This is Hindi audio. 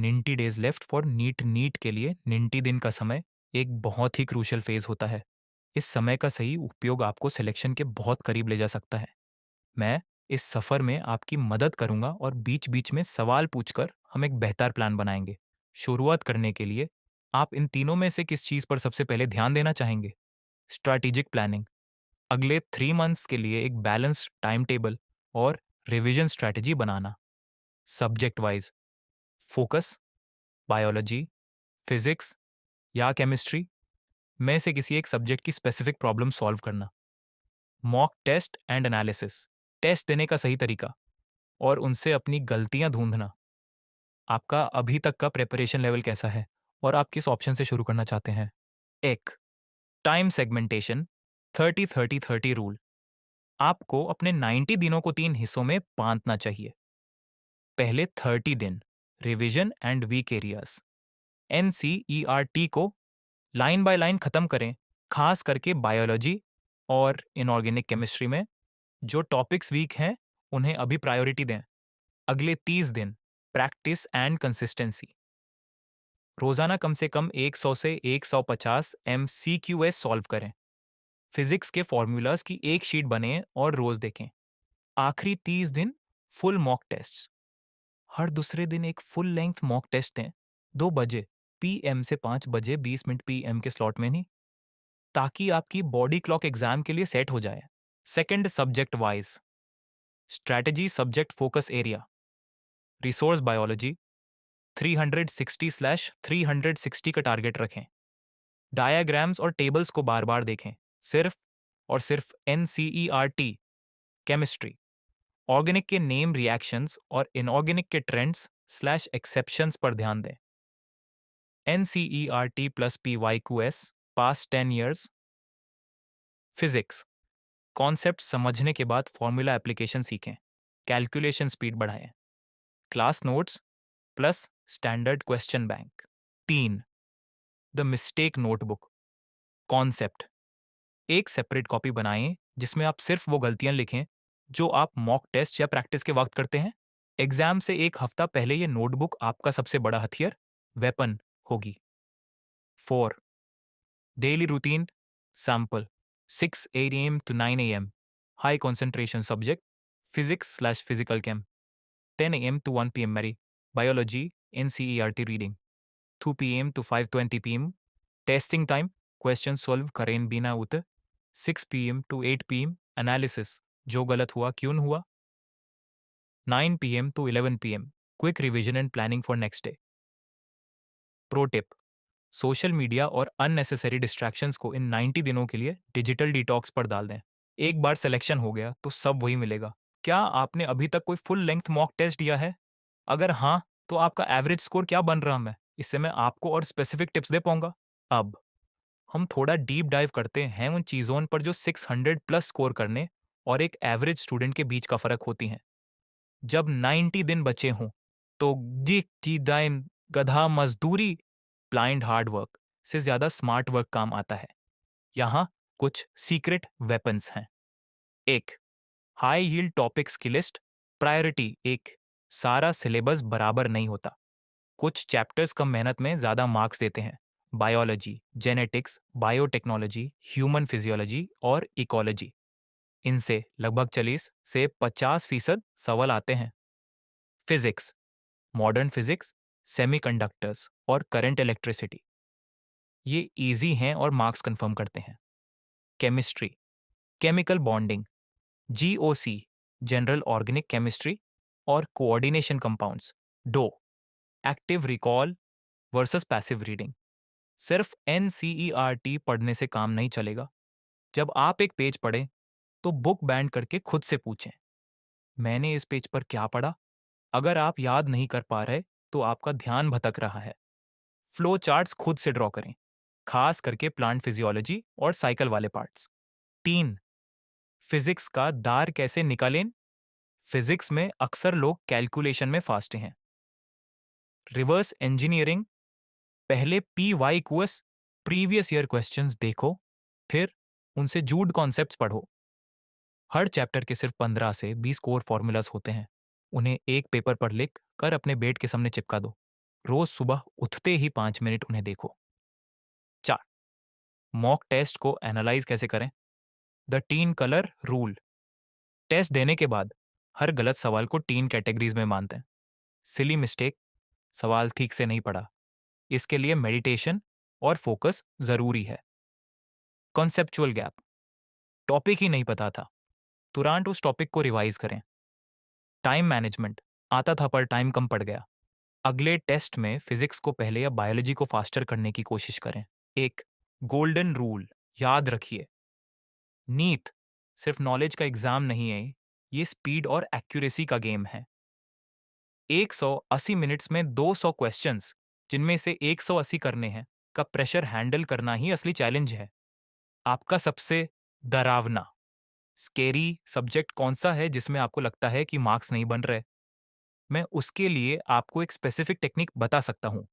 90 डेज लेफ्ट फॉर नीट के लिए 90 दिन का समय एक बहुत ही क्रूशियल फेज होता है। इस समय का सही उपयोग आपको सिलेक्शन के बहुत करीब ले जा सकता है। मैं इस सफ़र में आपकी मदद करूंगा और बीच-बीच में सवाल पूछकर हम एक बेहतर प्लान बनाएंगे। शुरुआत करने के लिए आप इन तीनों में से किस चीज़ पर सबसे पहले ध्यान देना चाहेंगे? स्ट्रैटेजिक प्लानिंग, अगले 3 मंथ्स के लिए एक बैलेंस्ड टाइम टेबल और रिवीजन स्ट्रैटेजी बनाना। Subject wise focus, biology, physics या केमिस्ट्री में से किसी एक सब्जेक्ट की स्पेसिफिक प्रॉब्लम सॉल्व करना। Mock test and analysis, test देने का सही तरीका और उनसे अपनी गलतियां ढूंढना। आपका अभी तक का प्रिपरेशन लेवल कैसा है और आप किस ऑप्शन से शुरू करना चाहते हैं? एक, टाइम सेगमेंटेशन, 30-30-30 रूल। आपको अपने 90 दिनों को 3 हिस्सों में बांटना चाहिए। पहले 30 दिन revision and weak areas, NCERT को लाइन बाय लाइन खत्म करें, खास करके बायोलॉजी और इनऑर्गेनिक केमिस्ट्री में जो टॉपिक्स वीक हैं उन्हें अभी प्रायोरिटी दें। अगले 30 दिन प्रैक्टिस एंड कंसिस्टेंसी, रोजाना कम से कम 100 से 150 एमसीक्यूएस सॉल्व करें। फिजिक्स के फॉर्मूलाज की एक शीट बने और रोज देखें। आखिरी 30 दिन फुल मॉक टेस्ट, हर दूसरे दिन एक फुल लेंथ मॉक टेस्ट दें, 2 बजे पीएम से 5 बजे 20 मिनट पीएम के स्लॉट में नहीं, ताकि आपकी बॉडी क्लॉक एग्जाम के लिए सेट हो जाए। Second, subject wise strategy, subject focus area, resource biology 360/360 का टारगेट रखें। डायग्राम्स और टेबल्स को बार बार देखें। सिर्फ और सिर्फ एनसीईआरटी केमिस्ट्री, ऑर्गेनिक के नेम रिएक्शंस और इनऑर्गेनिक के ट्रेंड्स स्लैश एक्सेप्शंस पर ध्यान दें। NCERT plus PYQs past 10 years. Physics, concept समझने के बाद फॉर्मूला एप्लीकेशन सीखें, कैलकुलेशन स्पीड बढ़ाएं। Class notes plus standard question bank. 3, the mistake notebook concept, एक सेपरेट कॉपी बनाएं जिसमें आप सिर्फ वो गलतियां लिखें जो आप मॉक टेस्ट या प्रैक्टिस के वक्त करते हैं। एग्जाम से एक हफ्ता पहले ये नोटबुक आपका सबसे बड़ा हथियार, वेपन होगी। 4, daily routine sample, 6 AM to 9 AM, high concentration subject, physics slash physical came, 10 AM to 1 PM मेरी biology NCERT reading, 2 PM to 5:20 PM testing time, question solve करें बिना उतर, 6 PM to 8 PM एनालिसिस, जो गलत हुआ क्यों हुआ, 9 PM to 11 PM quick revision and planning for next day. Pro tip, social media और अननेसेसरी डिस्ट्रैक्शंस को इन 90 दिनों के लिए डिजिटल डिटॉक्स पर डाल दें। एक बार सिलेक्शन हो गया तो सब वही मिलेगा। क्या आपने अभी तक कोई फुल लेंथ मॉक टेस्ट दिया है? अगर हाँ, तो आपका एवरेज स्कोर क्या बन रहा है? इससे मैं आपको और स्पेसिफिक टिप्स दे पाऊंगा। अब हम थोड़ा डीप डाइव करते हैं उन चीज़ों पर जो 600 प्लस स्कोर करने और एक एवरेज स्टूडेंट के बीच का फ़र्क होती हैं। जब 90 दिन बचे हों, तो जी की दाइन गधा मजदूरी, ब्लाइंड हार्ड वर्क से ज़्यादा स्मार्ट वर्क काम आता है। यहाँ कुछ सीक्रेट वेपन्स हैं। 1, हाई यील्ड टॉपिक्स की लिस्ट। प्रायोरिटी 1, सारा सिलेबस बराबर नहीं होता। कुछ चैप्टर्स कम मेहनत में ज़्यादा मार्क्स देते हैं। Biology, genetics, biotechnology, human physiology और इकोलॉजी, इनसे लगभग 40 से 50% सवाल आते हैं। फिजिक्स, मॉडर्न फिजिक्स, सेमीकंडक्टर्स और करंट इलेक्ट्रिसिटी, ये इजी हैं और मार्क्स कंफर्म करते हैं। Chemistry, chemical bonding, GOC, general organic chemistry और coordination compounds, do, active recall versus passive reading. सिर्फ एनसीईआरटी पढ़ने से काम नहीं चलेगा। जब आप एक पेज पढ़ें तो बुक बैंड करके खुद से पूछें, मैंने इस पेज पर क्या पढ़ा? अगर आप याद नहीं कर पा रहे तो आपका ध्यान भटक रहा है। फ्लो चार्ट्स खुद से ड्रॉ करें, खास करके प्लांट फिजियोलॉजी और साइकिल वाले पार्ट्स। 3, फिजिक्स का दार कैसे निकालें? फिजिक्स में अक्सर लोग कैलकुलेशन में फास्ट हैं। रिवर्स इंजीनियरिंग, पहले P Y Qs previous year questions देखो, फिर उनसे जूड कॉन्सेप्ट्स पढ़ो। हर चैप्टर के सिर्फ 15 से 20 कोर फॉर्मूलाज होते हैं। उन्हें एक पेपर पर लिख कर अपने बेड के सामने चिपका दो। रोज सुबह उठते ही 5 मिनट उन्हें देखो। 4. मॉक टेस्ट को एनालाइज कैसे करें? The teen colour rule. Test देने के बाद हर गलत सवाल को 3 कैटेगरीज में मानते हैं। सिली मिस्टेक, सवाल ठीक से नहीं पढ़ा, इसके लिए मेडिटेशन और फोकस जरूरी है। कॉन्सेप्चुअल गैप, टॉपिक ही नहीं पता था, तुरंत उस टॉपिक को रिवाइज करें। टाइम मैनेजमेंट, आता था पर टाइम कम पड़ गया, अगले टेस्ट में फिजिक्स को पहले या बायोलॉजी को फास्टर करने की कोशिश करें। एक गोल्डन रूल याद रखिए, नीट सिर्फ नॉलेज का एग्जाम नहीं है, ये स्पीड और एक्यूरेसी का गेम है। 180 मिनट्स में 200 क्वेश्चंस, जिनमें से 180 करने हैं, का प्रेशर हैंडल करना ही असली चैलेंज है। आपका सबसे डरावना स्केरी सब्जेक्ट कौन सा है जिसमें आपको लगता है कि मार्क्स नहीं बन रहे? मैं उसके लिए आपको एक स्पेसिफिक टेक्निक बता सकता हूँ।